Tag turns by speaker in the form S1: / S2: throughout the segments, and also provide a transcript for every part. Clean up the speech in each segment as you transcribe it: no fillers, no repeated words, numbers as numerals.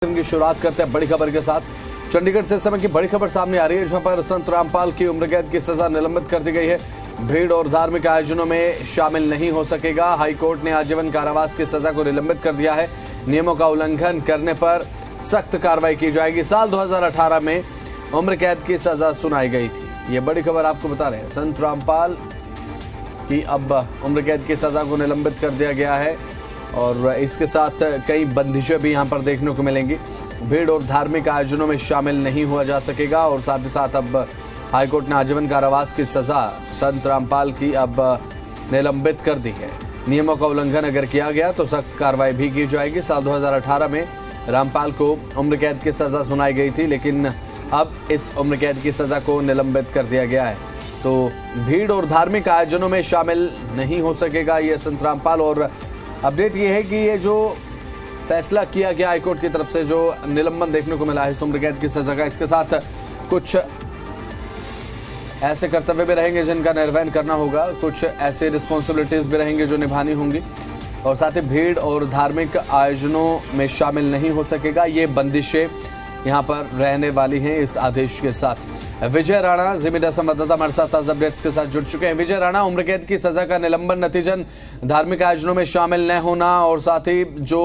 S1: की शुरुआत करते हैं बड़ी खबर के साथ। चंडीगढ़ से इस समय की बड़ी खबर सामने आ रही है, जहां पर संत रामपाल की उम्र कैद की सजा निलंबित कर दी गई है। भीड़ और धार्मिक आयोजनों में शामिल नहीं हो सकेगा। हाईकोर्ट ने आजीवन कारावास की सजा को निलंबित कर दिया है। नियमों का उल्लंघन करने पर सख्त कार्रवाई की जाएगी। साल 2018 में उम्र कैद की सजा सुनाई गई थी। ये बड़ी खबर आपको बता रहे हैं। संत रामपाल की अब उम्र कैद की सजा को निलंबित कर दिया गया है और इसके साथ कई बंदिशें भी यहाँ पर देखने को मिलेंगी। भीड़ और धार्मिक आयोजनों में शामिल नहीं हुआ जा सकेगा और साथ ही साथ अब हाईकोर्ट ने आजीवन कारावास की सजा संत रामपाल की अब निलंबित कर दी है। नियमों का उल्लंघन अगर किया गया तो सख्त कार्रवाई भी की जाएगी। साल 2018 में रामपाल को उम्र कैद की सजा सुनाई गई थी, लेकिन अब इस उम्र कैद की सजा को निलंबित कर दिया गया है। तो भीड़ और धार्मिक आयोजनों में शामिल नहीं हो सकेगा ये संत रामपाल। और अपडेट ये है कि ये जो फैसला किया गया हाईकोर्ट की तरफ से, जो निलंबन देखने को मिला है इस उम्र कैद की सजा का, इसके साथ कुछ ऐसे कर्तव्य भी रहेंगे जिनका निर्वहन करना होगा, कुछ ऐसे रिस्पॉन्सिबिलिटीज भी रहेंगे जो निभानी होंगी, और साथ ही भीड़ और धार्मिक आयोजनों में शामिल नहीं हो सकेगा। ये बंदिशें यहाँ पर रहने वाली हैं इस आदेश के साथ। विजय राणा जी मीडिया संवाददाता हमारे साथ ताज़ा अपडेट्स के साथ जुड़ चुके हैं। विजय राणा, उम्र कैद की सजा का निलंबन नतीजन धार्मिक आयोजनों में शामिल न होना और साथ ही जो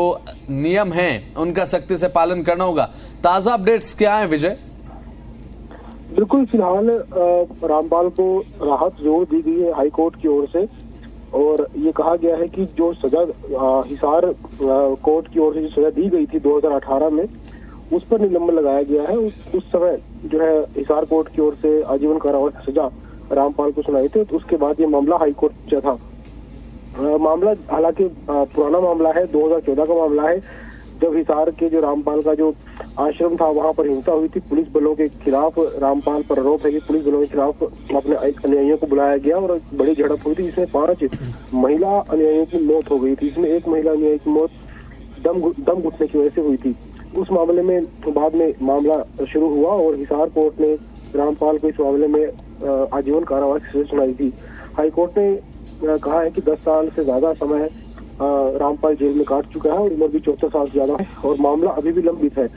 S1: नियम हैं उनका सख्ती से पालन करना होगा। ताज़ा अपडेट्स क्या हैं विजय?
S2: बिल्कुल, फिलहाल रामपाल को राहत जरूर दी गई है हाईकोर्ट की ओर से, और ये कहा गया है कि जो सजा हिसार कोर्ट की ओर से जो सजा दी गई थी 2018 में, उस पर निलंबन लगाया गया है। उस समय जो है हिसार कोर्ट की ओर से आजीवन कारावास की सजा रामपाल को सुनाई थी। तो उसके बाद ये मामला हाईकोर्ट पहुंचा था। मामला हालांकि पुराना मामला है, 2014 का मामला है, जब हिसार के जो रामपाल का जो आश्रम था वहां पर हिंसा हुई थी पुलिस बलों के खिलाफ। रामपाल पर आरोप है कि पुलिस बलों के खिलाफ अपने अनुयायियों को बुलाया गया और बड़ी झड़प हुई थी, जिसमें 5 महिला अनुयायियों की मौत हो गई थी। इसमें एक महिला अनुयायी की मौत दम घुटने की वजह से हुई थी। उस मामले में बाद में मामला शुरू हुआ और हिसार कोर्ट ने रामपाल को इस मामले में आजीवन कारावास की सजा सुनाई थी। हाईकोर्ट ने कहा है कि 10 साल से ज्यादा समय रामपाल जेल में काट चुका है और उम्र भी 64 साल से ज्यादा है और मामला अभी भी लंबित है।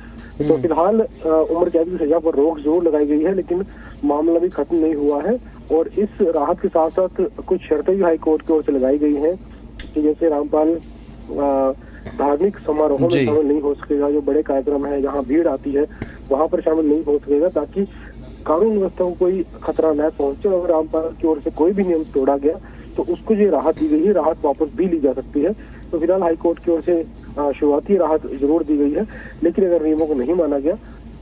S2: तो फिलहाल उम्र कैद की सजा पर रोक जरूर लगाई गई है, लेकिन मामला भी खत्म नहीं हुआ है। और इस राहत के साथ साथ कुछ शर्तें भी हाईकोर्ट की ओर से लगाई गई हैं कि जैसे रामपाल धार्मिक समारोहों में शामिल नहीं हो सकेगा। जो बड़े कार्यक्रम है जहाँ भीड़ आती है वहां पर शामिल नहीं हो सकेगा, ताकि कानून व्यवस्था को कोई खतरा न पहुंचे। अगर रामपाल की ओर से कोई भी नियम तोड़ा गया तो उसको जो राहत दी गई है, राहत वापस भी ली जा सकती है। तो फिलहाल हाईकोर्ट की ओर से शुरुआती राहत जरूर दी गई है, लेकिन अगर नियमों को नहीं माना गया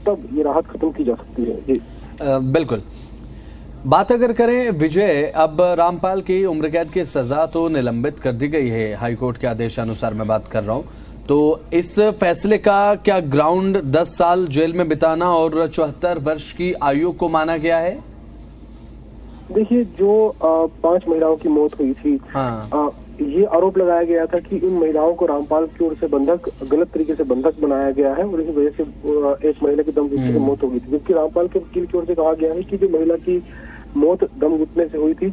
S2: तब ये राहत खत्म की जा सकती है। जी
S1: बिल्कुल। बात अगर करें विजय, अब रामपाल की उम्र कैद की सजा तो निलंबित कर दी गई है, हाईकोर्ट के आदेशानुसार मैं बात कर रहा हूं। तो इस फैसले का क्या ग्राउंड 10 साल जेल में बिताना और 74 वर्ष की आयु को माना गया है?
S2: देखिए, जो 5 महिलाओं की मौत हुई थी, ये आरोप लगाया गया था कि इन महिलाओं को रामपाल की ओर से गलत तरीके से बंधक बनाया गया है और इस वजह से एक महिला की दम घुटने से मौत हो गई थी। जबकि रामपाल के वकील की ओर से कहा गया है कि जो महिला की मौत दम घुटने से हुई थी,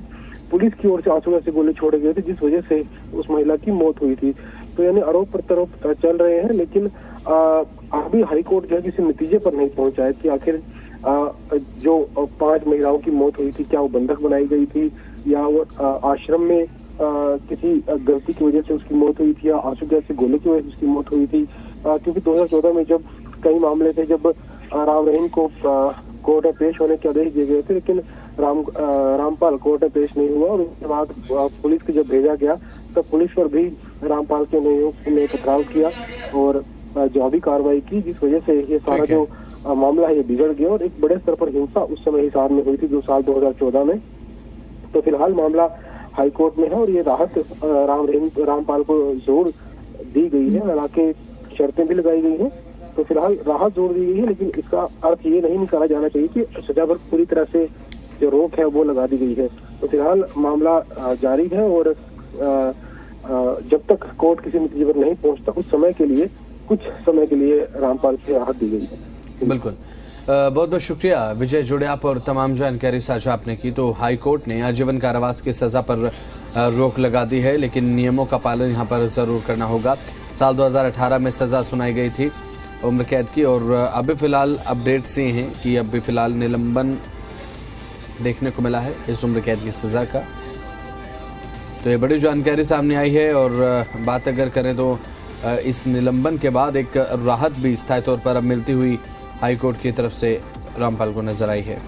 S2: पुलिस की ओर से आंसू से गोले छोड़े गए थे, जिस वजह से उस महिला की मौत हुई थी। तो यानी आरोप प्रत्यारोप चल रहे हैं, लेकिन अभी हाईकोर्ट जो है किसी नतीजे पर नहीं पहुंचा है कि आखिर जो 5 महिलाओं की मौत हुई थी, क्या वो बंधक बनाई गई थी या वो आश्रम में किसी गलती की वजह से उसकी मौत हुई थी या आंसू गैस से गोले की वजह से उसकी मौत हुई थी। क्योंकि 2014 में जब कई मामले थे, जब राम रहीम को कोर्ट में पेश होने के आदेश दिए गए थे, लेकिन रामपाल कोर्ट में पेश नहीं हुआ और उसके बाद पुलिस को जब भेजा गया तब पुलिस पर भी रामपाल के ने पथराव किया और जवाबी कार्रवाई की, जिस वजह से ये सारा जो मामला है ये बिगड़ गया और एक बड़े स्तर पर हिंसा उस समय हिसार में हुई थी जो साल 2014 में। तो फिलहाल मामला हाईकोर्ट में है और ये राहत रामपाल को जरूर दी गई है, हालांकि शर्तें भी लगाई गई हैं। तो फिलहाल राहत जोड़ दी गई है, लेकिन इसका अर्थ ये नहीं निकाला जाना चाहिए कि सजा पर पूरी तरह से जो रोक है वो लगा दी गई है। तो फिलहाल मामला जारी है और जब तक कोर्ट किसी नतीजे पर नहीं पहुंचता उस समय के लिए, कुछ समय के लिए रामपाल की राहत दी गई है।
S1: बिल्कुल, बहुत बहुत शुक्रिया विजय, जुड़े आप और तमाम जानकारी साझा आपने की। तो हाई कोर्ट ने आजीवन कारावास की सजा पर रोक लगा दी है, लेकिन नियमों का पालन यहाँ पर जरूर करना होगा। साल 2018 में सजा सुनाई गई थी उम्र कैद की। और अभी फिलहाल अपडेट्स ये हैं कि अभी फिलहाल निलंबन देखने को मिला है इस उम्र कैद की सज़ा का। तो ये बड़ी जानकारी सामने आई है। और बात अगर करें तो इस निलंबन के बाद एक राहत भी स्थायी तौर पर अब मिलती हुई हाईकोर्ट की तरफ से रामपाल को नजर आई है।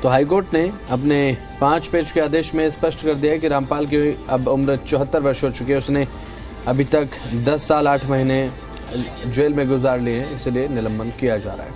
S1: तो हाईकोर्ट ने अपने 5 पेज के आदेश में स्पष्ट कर दिया कि रामपाल की अब उम्र 74 वर्ष हो चुकी है। उसने अभी तक 10 साल 8 महीने जेल में गुजार लिए हैं, इसलिए निलंबन किया जा रहा है।